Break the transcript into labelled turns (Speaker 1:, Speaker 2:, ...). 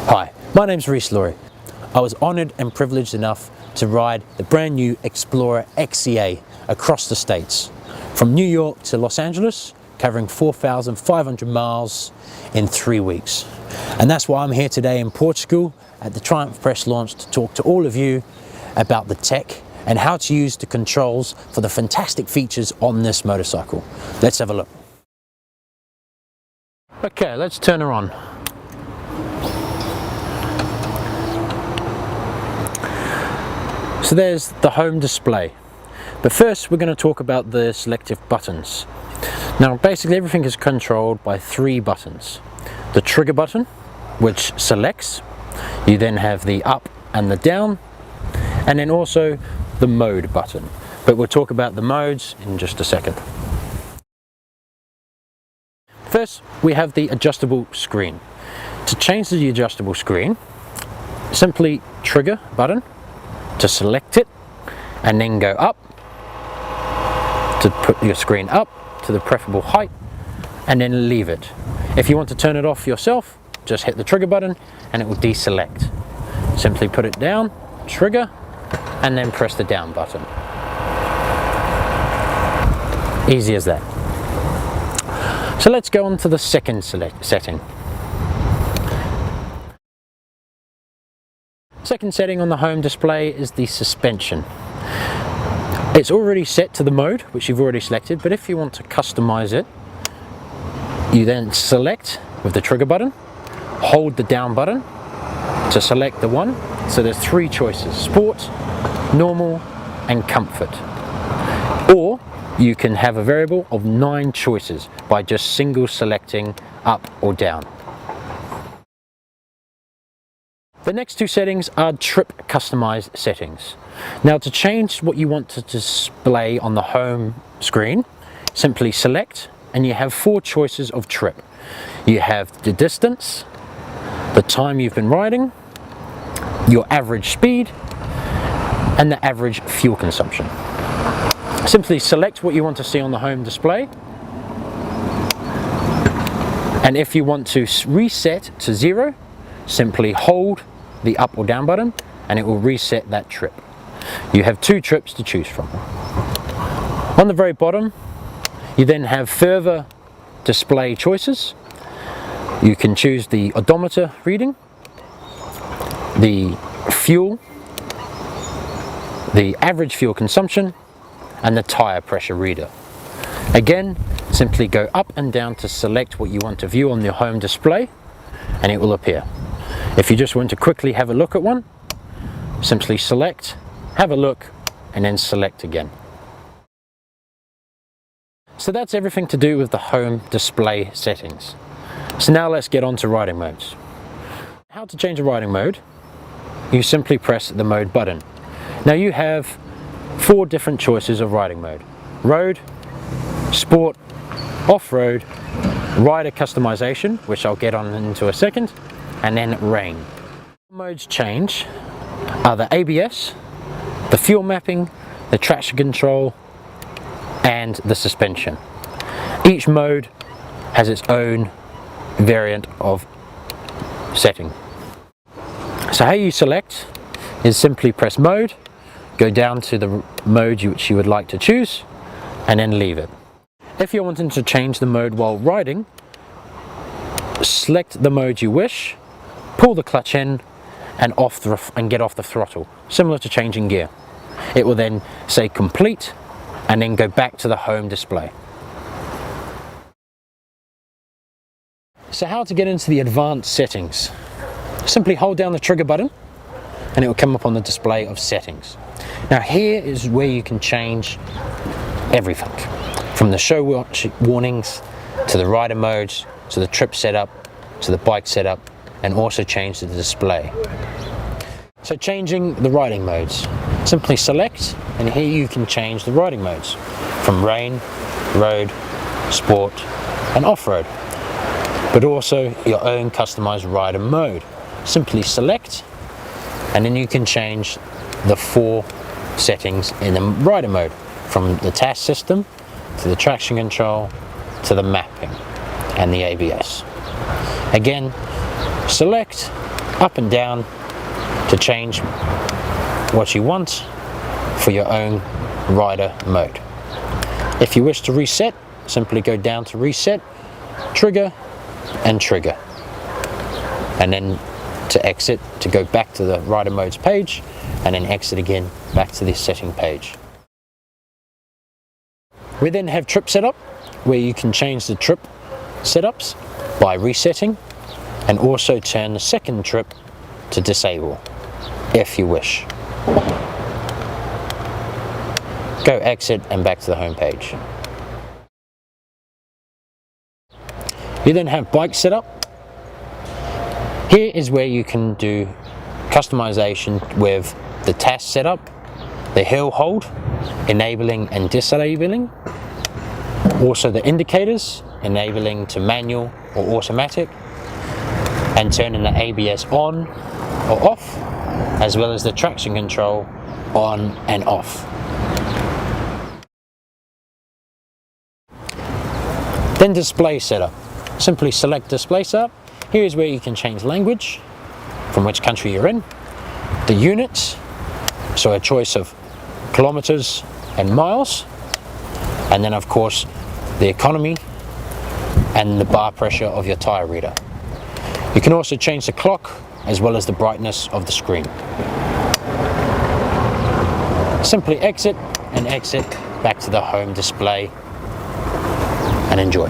Speaker 1: Hi, my name's Reese Laurie. I was honoured and privileged enough to ride the brand new Explorer XCA across the states, from New York to Los Angeles, covering 4,500 miles in 3 weeks. And that's why I'm here today in Portugal at the Triumph Press launch to talk to all of you about the tech and how to use the controls for the fantastic features on this motorcycle. Let's have a look. Okay, let's turn her on. So there's the home display, but first we're going to talk about the selective buttons. Now basically everything is controlled by 3 buttons. The trigger button, which selects, you then have the up and the down, and then also the mode button, but we'll talk about the modes in just a second. First we have the adjustable screen. To change the adjustable screen, simply trigger button to select it, and then go up to put your screen up to the preferable height, and then leave it. If you want to turn it off yourself, just hit the trigger button and it will deselect. Simply put it down, trigger, and then press the down button. Easy as that. So let's go on to the second setting. Second setting on the home display is the suspension. It's already set to the mode which you've already selected, but if you want to customize it, you then select with the trigger button, hold the down button to select the one. So there's 3 choices: sport, normal and comfort. Or you can have a variable of 9 choices by just single selecting up or down. The next 2 settings are trip customized settings. Now to change what you want to display on the home screen, simply select and you have 4 choices of trip. You have the distance, the time you've been riding, your average speed, and the average fuel consumption. Simply select what you want to see on the home display, and if you want to reset to 0, simply hold the up or down button and it will reset that trip. You have 2 trips to choose from. On the very bottom you then have further display choices. You can choose the odometer reading, the fuel, the average fuel consumption, and the tire pressure reader. Again, simply go up and down to select what you want to view on your home display and it will appear. If you just want to quickly have a look at one, simply select, have a look, and then select again. So that's everything to do with the home display settings. So now let's get on to riding modes. How to change a riding mode? You simply press the mode button. Now you have 4 different choices of riding mode: road, sport, off-road, rider customization, which I'll get on into a second, and then rain. Modes change are the ABS, the fuel mapping, the traction control, and the suspension. Each mode has its own variant of setting. So how you select is simply press mode, go down to the mode which you would like to choose, and then leave it. If you're wanting to change the mode while riding, select the mode you wish, pull the clutch in and get off the throttle, similar to changing gear. It will then say complete and then go back to the home display. So how to get into the advanced settings? Simply hold down the trigger button and it will come up on the display of settings. Now here is where you can change everything, from the show warnings to the rider modes to the trip setup to the bike setup, and also change the display. So changing the riding modes, simply select and here you can change the riding modes from rain, road, sport and off-road, but also your own customized rider mode. Simply select and then you can change the 4 settings in the rider mode, from the task system to the traction control to the mapping and the ABS. Again, select up and down to change what you want for your own rider mode. If you wish to reset, simply go down to reset, trigger, and trigger. And then to exit, to go back to the rider modes page, and then exit again back to the setting page. We then have trip setup, where you can change the trip setups by resetting, and also turn the second trip to disable, if you wish. Go exit and back to the home page. You then have bike setup. Here is where you can do customization with the task setup, the hill hold, enabling and disabling, also the indicators, enabling to manual or automatic, and turning the ABS on or off, as well as the traction control on and off. Then display setup. Simply select display setup. Here is where you can change language, from which country you're in, the units, so a choice of kilometers and miles, and then of course the economy and the bar pressure of your tire reader. You can also change the clock as well as the brightness of the screen. Simply exit and exit back to the home display and enjoy.